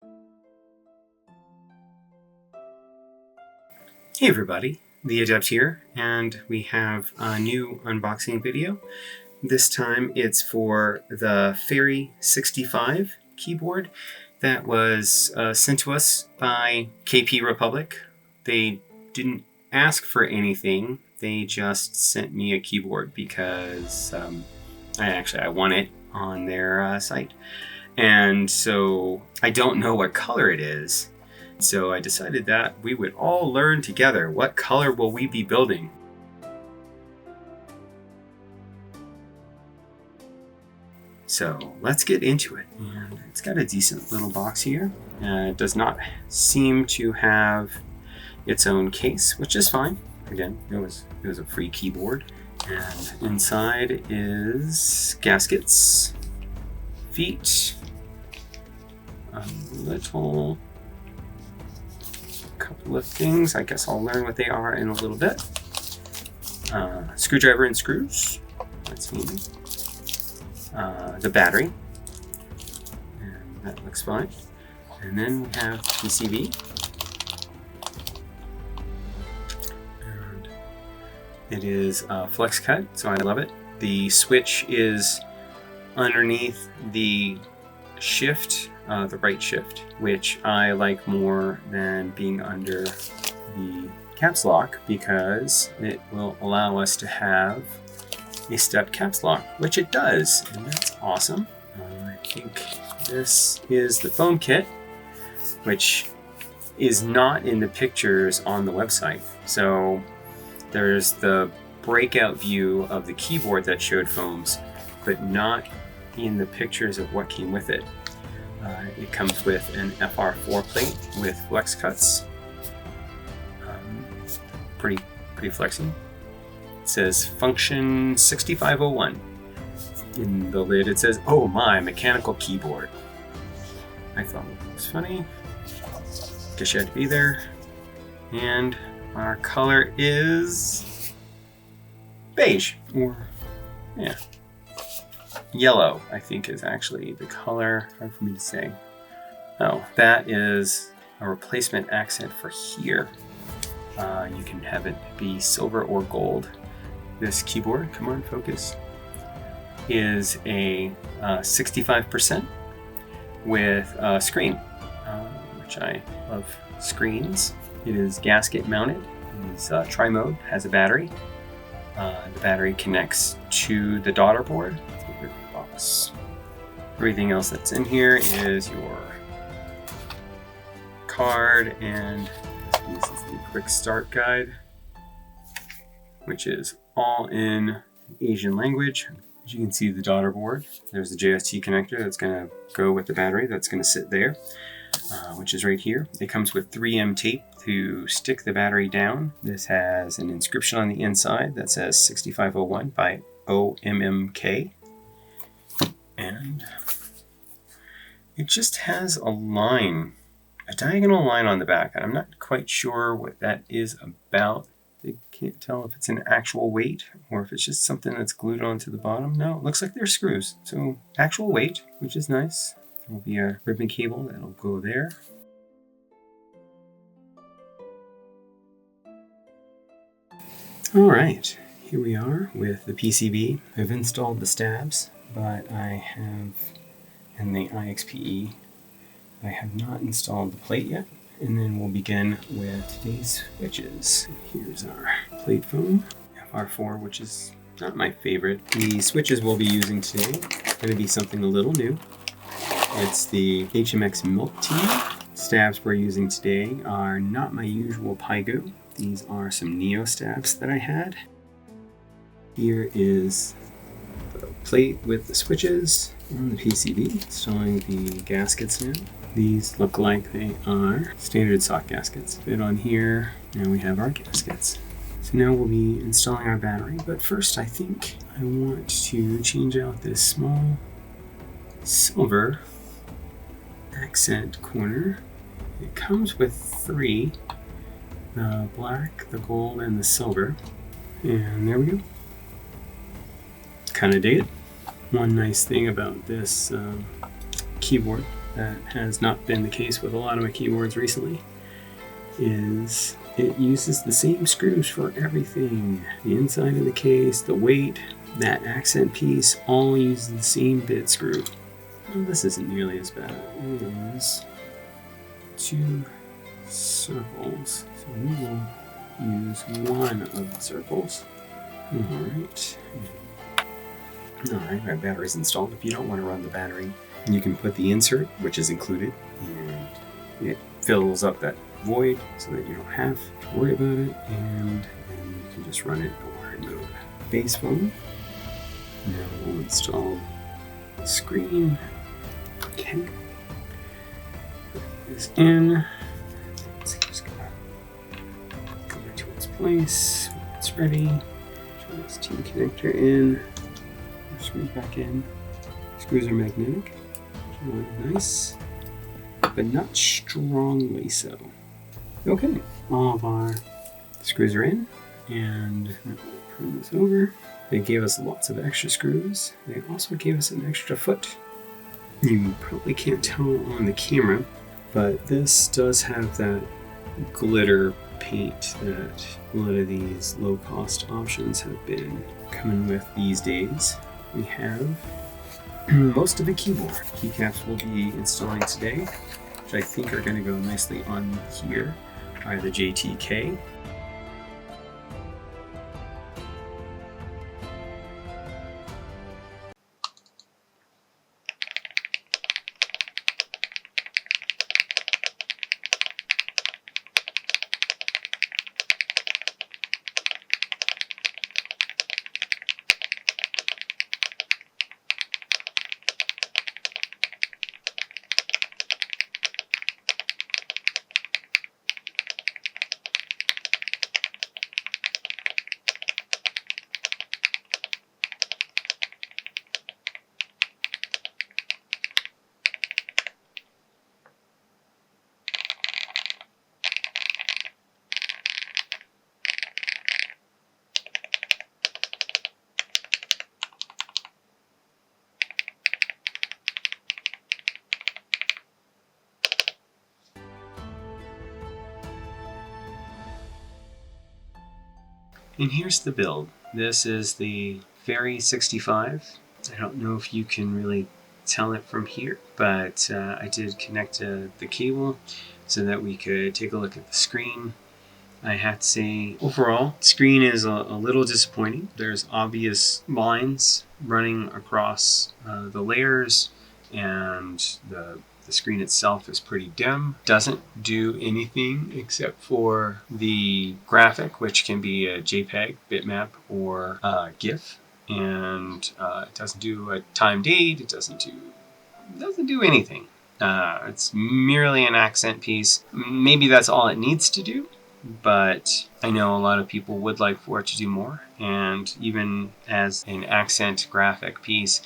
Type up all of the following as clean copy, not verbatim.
Hey everybody, the Adept here, and we have a new unboxing video. This time it's for the Fairy65 keyboard that was sent to us by KPRepublic. They didn't ask for anything, they just sent me a keyboard because I want it on their site. And so I don't know what color it is. So I decided that we would all learn together. What color will we be building? So let's get into it. And it's got a decent little box here. It does not seem to have its own case, which is fine. Again, it was a free keyboard. And inside is gaskets, feet, a little couple of things. I guess I'll learn what they are in a little bit. Screwdriver and screws. That's handy. The battery. And that looks fine. And then we have PCB. And it is flex cut, so I love it. The switch is underneath the shift, the right shift, which I like more than being under the caps lock because it will allow us to have a step caps lock, which it does, and that's awesome. I think this is the foam kit, which is not in the pictures on the website. So there's the breakout view of the keyboard that showed foams, but not in the pictures of what came with it. It comes with an FR4 plate with flex cuts. Pretty flexy. It says function 6501. In the lid it says, "Oh my, mechanical keyboard." I thought it was funny. Guess you had to be there. And our color is beige, or yeah, yellow, I think is actually the color. Hard for me to say. Oh, that is a replacement accent for here. You can have it be silver or gold. This keyboard, come on, focus, is a 65% with a screen, which I love screens. It is gasket mounted. It is tri-mode, has a battery. The battery connects to the daughter board. Box. Everything else that's in here is your card, and this is the quick start guide, which is all in Asian language. As you can see, the daughter board, there's the JST connector that's going to go with the battery that's going to sit there, which is right here. It comes with 3M tape to stick the battery down. This has an inscription on the inside that says 6501 by OMMK. And it just has a line, a diagonal line on the back. I'm not quite sure what that is about. I can't tell if it's an actual weight or if it's just something that's glued onto the bottom. No, it looks like they're screws. So actual weight, which is nice. There will be a ribbon cable that'll go there. All right, here we are with the PCB. I've installed the stabs, but I have, in the IXPE, I have not installed the plate yet. And then we'll begin with today's switches. Here's our plate foam, FR4, which is not my favorite. The switches we'll be using today are going to be something a little new. It's the HMX Milktea. Stabs we're using today are not my usual Pygo. These are some Neo stabs that I had. Here is the plate with the switches on the PCB, installing the gaskets now. These look like they are standard sock gaskets. Fit on here, and we have our gaskets. So now we'll be installing our battery, but first I think I want to change out this small silver accent corner. It comes with 3, the black, the gold, and the silver. And there we go. Kind of dig it. One nice thing about this keyboard that has not been the case with a lot of my keyboards recently is it uses the same screws for everything. The inside of the case, the weight, that accent piece, all uses the same bit screw. Well, this isn't nearly as bad. It is 2 circles. So we will use one of the circles. Alright. Alright, my battery's installed. If you don't want to run the battery, you can put the insert, which is included, and it fills up that void so that you don't have to worry about it, and then you can just run it in wired mode. Base phone. Now we'll install the screen. Okay. Put this in. Let's just go back to its place. When it's ready. Turn this T connector in. Screws back in. Screws are magnetic. Really nice, but not strongly so. Okay, all of our screws are in, and we'll turn this over. They gave us lots of extra screws. They also gave us an extra foot. You probably can't tell on the camera, but this does have that glitter paint that a lot of these low-cost options have been coming with these days. We have most of the keyboard. Keycaps we'll be installing today, which I think are going to go nicely on here, are the JTK. And here's the build. This is the Fairy65. I don't know if you can really tell it from here, but I did connect the cable so that we could take a look at the screen. I have to say, overall, the screen is a little disappointing. There's obvious lines running across the layers, and the screen itself is pretty dim. Doesn't do anything except for the graphic, which can be a JPEG, bitmap, or GIF. And it doesn't do a time date. It doesn't do anything. It's merely an accent piece. Maybe that's all it needs to do, but I know a lot of people would like for it to do more. And even as an accent graphic piece,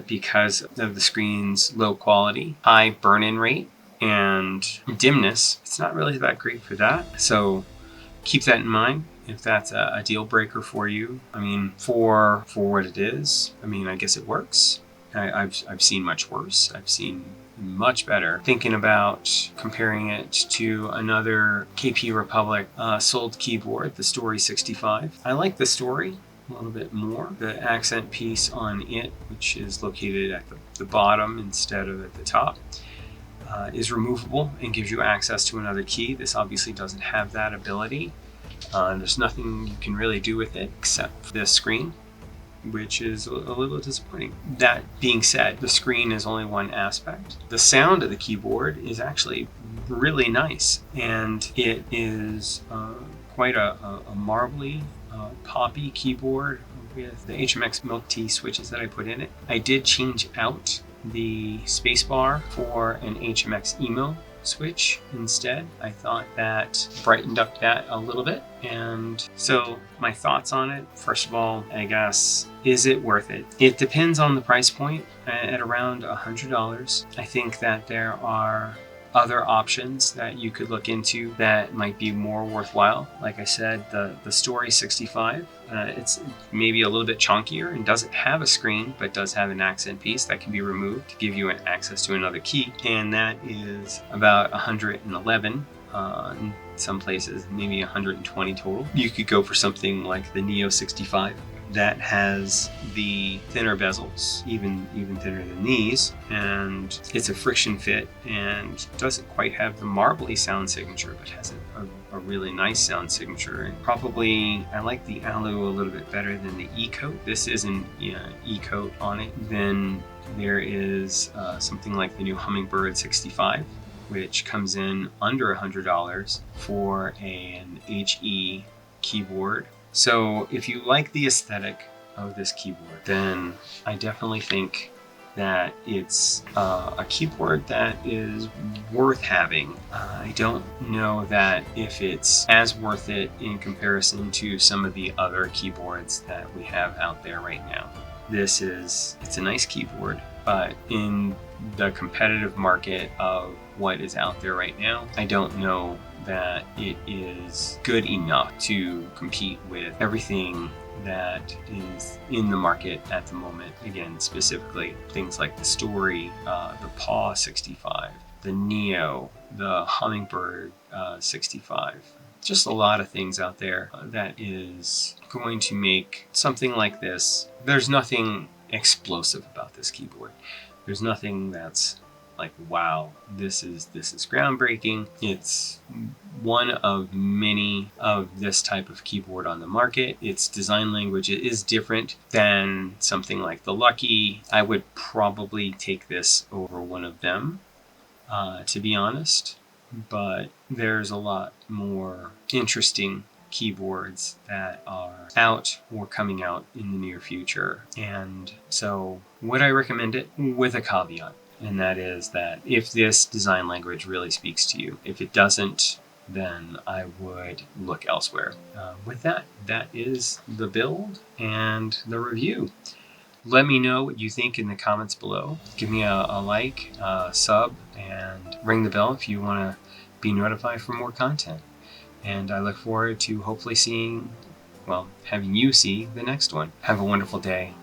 because of the screen's low quality, high burn-in rate, and dimness, it's not really that great for that. So keep that in mind if that's a deal breaker for you. I mean, for what it is, I mean, I guess it works. I've seen much worse. I've seen much better. Thinking about comparing it to another KPRepublic sold keyboard, the Story 65. I like the Story a little bit more. The accent piece on it, which is located at the bottom instead of at the top, is removable and gives you access to another key. This obviously doesn't have that ability. There's nothing you can really do with it except for this screen, which is a little disappointing. That being said, the screen is only one aspect. The sound of the keyboard is actually really nice, and it is quite a marbly, poppy keyboard with the HMX Milktea switches that I put in it. I did change out the spacebar for an HMX Emo switch instead. I thought that brightened up that a little bit. And so my thoughts on it, first of all, I guess, is it worth it? It depends on the price point. At around $100, I think that there are other options that you could look into that might be more worthwhile. Like I said, the Story 65, it's maybe a little bit chunkier and doesn't have a screen, but does have an accent piece that can be removed to give you an access to another key. And that is about 111. In some places, maybe 120 total. You could go for something like the Neo 65 that has the thinner bezels, even thinner than these, and it's a friction fit and doesn't quite have the marbly sound signature, but has a really nice sound signature. And probably I like the Alu a little bit better than the E-coat. This isn't E-coat on it. Then there is something like the new Hummingbird 65, which comes in under $100 for an HE keyboard. So if you like the aesthetic of this keyboard, then I definitely think that it's a keyboard that is worth having. I don't know that if it's as worth it in comparison to some of the other keyboards that we have out there right now. It's a nice keyboard, but in the competitive market of what is out there right now, I don't know that it is good enough to compete with everything that is in the market at the moment. Again, specifically things like the Story, the Paw 65, the Neo, the Hummingbird 65. Just a lot of things out there that is going to make something like this. There's nothing explosive about this keyboard. There's nothing that's like, wow, this is groundbreaking. It's one of many of this type of keyboard on the market. Its design language is different than something like the Lucky. I would probably take this over one of them, to be honest. But there's a lot more interesting keyboards that are out or coming out in the near future. And so would I recommend it? With a caveat. And that is that if this design language really speaks to you, if it doesn't, then I would look elsewhere. With that is the build and the review. Let me know what you think in the comments below. Give me a like, sub, and ring the bell if you want to be notified for more content. And I look forward to hopefully having you see the next one. Have a wonderful day.